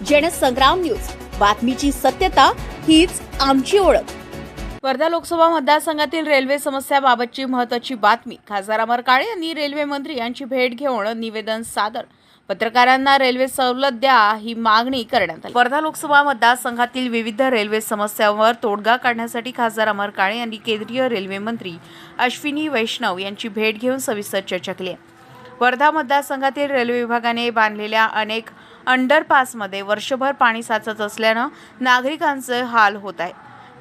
Jansangram news, बातमीची सत्यता हीच आमची ओळख। वर्धा लोकसभा मतदारसंघातील रेल्वे समस्याबाबतची महत्त्वाची बातमी। खासदार अमर काळे यांनी रेल्वे मंत्री यांची भेट घेऊन निवेदन सादर। पत्रकारांना रेल्वे सवलत द्या ही मागणी करण्यात आली। वर्धा लोकसभा मतदारसंघातील विविध रेल्वे समस्यांवर तोडगा काढण्यासाठी खासदार अमर काळे यांनी केंद्रीय रेल्वे मंत्री अश्विनी वैष्णव यांची भेट घेऊन सविस्तर चर्चा केली। वर्धा मतदारसंघातील रेल्वे विभागाने बांधलेल्या अनेक अंडरपासमध्ये वर्षभर पाणी साचत असल्यानं नागरिकांचे हाल होत आहे।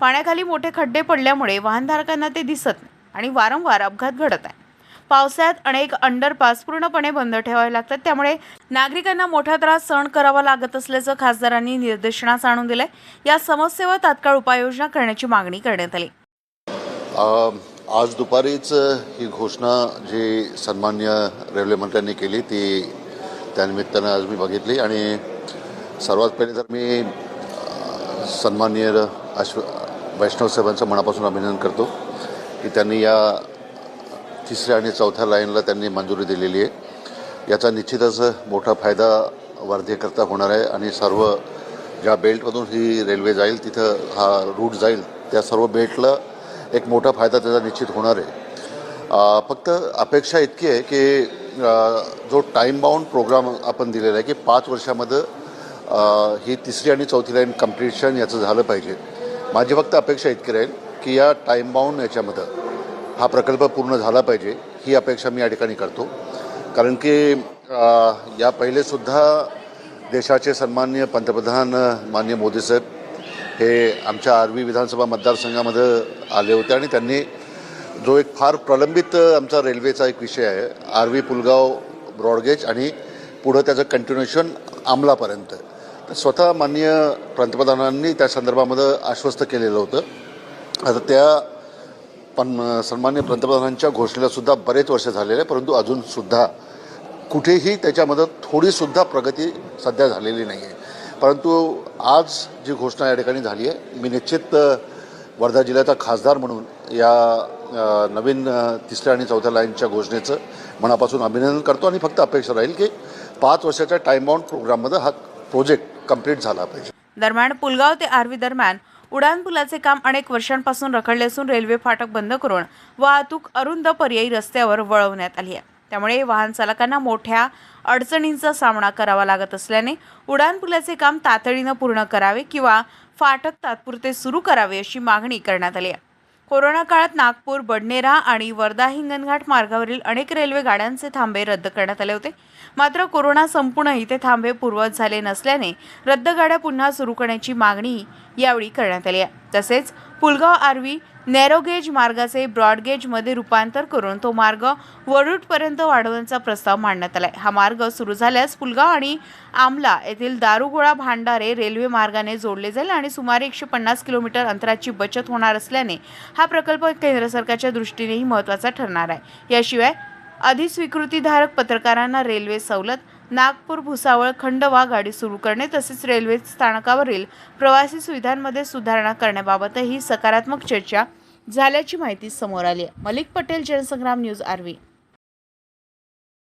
पाण्याखाली मोठे खड्डे पडल्यामुळे वाहनधारकांना ते दिसत नाही आणि वारंवार अपघात घडत आहे। पावसाळ्यात अनेक अंडरपास पूर्णपणे बंद ठेवावे लागतात, त्यामुळे नागरिकांना मोठा त्रास सहन करावा लागत असल्याचं खासदारांनी निर्देशनास आणून दिलंय। या समस्येवर तात्काळ उपाययोजना करण्याची मागणी करण्यात आली। आज दुपारीच ही घोषणा जी सन्माननीय रेल्वे मंत्र्यांनी केली ती त्यानिमित्तानं आज मी बघितली आणि सर्वात पहिले तर मी सन्माननीय वैष्णव साहेबांचं मनापासून अभिनंदन करतो की त्यांनी या तिसऱ्या आणि चौथ्या लाईनला त्यांनी मंजुरी दिलेली आहे। याचा निश्चितच मोठा फायदा वर्धेकरता होणार आहे आणि सर्व ज्या बेल्टमधून ही रेल्वे जाईल तिथं हा रूट जाईल त्या सर्व बेल्टला एक मोठा फायदा त्याचा निश्चित होणार आहे। फक्त अपेक्षा इतकी आहे की जो टाईम बाउंड प्रोग्राम आपण दिलेला आहे की 5 वर्षामध्ये ही तिसरी आणि चौथी लाईन कम्प्लिशन याचं झालं पाहिजे। माझी फक्त अपेक्षा इतकी राहील की या टाईम बाउंड याच्यामध्ये हा प्रकल्प पूर्ण झाला पाहिजे ही अपेक्षा मी या ठिकाणी करतो। कारण की या पहिलेसुद्धा देशाचे सन्माननीय पंतप्रधान माननीय मोदी साहेब हे आमच्या आर्वी विधानसभा मतदारसंघामध्ये आले होते आणि त्यांनी जो एक फार प्रलंबित आमचा रेल्वेचा एक विषय आहे आर्वी पुलगाव ब्रॉडगेज आणि पुढं त्याचं कंटिन्युएशन अंमलापर्यंत, तर स्वतः माननीय पंतप्रधानांनी त्या संदर्भामध्ये आश्वस्त केलेलं होतं। आता त्या सन्माननीय पंतप्रधानांच्या घोषणेलासुद्धा बरेच वर्ष झालेले आहे, परंतु अजूनसुद्धा कुठेही त्याच्यामध्ये थोडीसुद्धा प्रगती सध्या झालेली नाही आहे। परंतु आज जी घोषणा या ठिकाणी झाली आहे, मी निश्चित वर्धा जिल्ह्याचा खासदार म्हणून या नवीन तिसऱ्या आणि चौथ्या लाईनच्या घोषणेचं मनापासून अभिनंदन करतो आणि फक्त अपेक्षा राहील की 5 वर्षाच्या टाईम बाउंड प्रोग्राममध्ये हा प्रोजेक्ट कंप्लीट झाला पाहिजे। दरम्यान पुलगाव ते आर्वी दरम्यान उडान पुलाचे काम अनेक वर्षांपासून रखडले असून रेल्वे फाटक बंद करून वाहतूक अरुंद पर्यायी रस्त्यावर वळवण्यात आली आहे। त्यामुळे वाहन चालकांना मोठ्या अडचणींचा सामना करावा लागत असल्याने उडान पुलाचे काम तातडीने पूर्ण करावे किंवा फाटक तात्पुरते सुरू करावे अशी मागणी करण्यात आली आहे। कोरोना काळात नागपूर, बडनेरा आणि वर्धा हिंगणघाट मार्गावरील अनेक रेल्वे गाड्यांचे थांबे रद्द करण्यात आले होते। मात्र कोरोना संपूनही ते थांबे पूर्ववत झाले नसल्याने रद्द गाड्या पुन्हा सुरू करण्याची मागणी यावेळी करण्यात आली आहे। तसेच पुलगाव आर्वी नॅरोगेज मार्गाचे ब्रॉडगेजमध्ये रूपांतर करून तो मार्ग वरुडपर्यंत वाढवण्याचा प्रस्ताव मांडण्यात आला आहे। हा मार्ग सुरू झाल्यास पुलगाव आणि आमला येथील दारुगोळा भांडारे रेल्वे मार्गाने जोडले जाईल आणि सुमारे 150 किलोमीटर अंतराची बचत होणार असल्याने हा प्रकल्प केंद्र सरकारच्या दृष्टीनेही महत्त्वाचा ठरणार आहे। याशिवाय अधिस्वीकृतीधारक पत्रकारांना रेल्वे सवलत, नागपूर भुसावळ खंडवा गाडी सुरू करणे तसेच रेल्वे स्थानकावरील प्रवासी सुविधांमध्ये सुधारणा करण्याबाबतही सकारात्मक चर्चा झाल्याची माहिती समोर आली आहे। मलिक पटेल, जनसंग्राम न्यूज, आर्वी।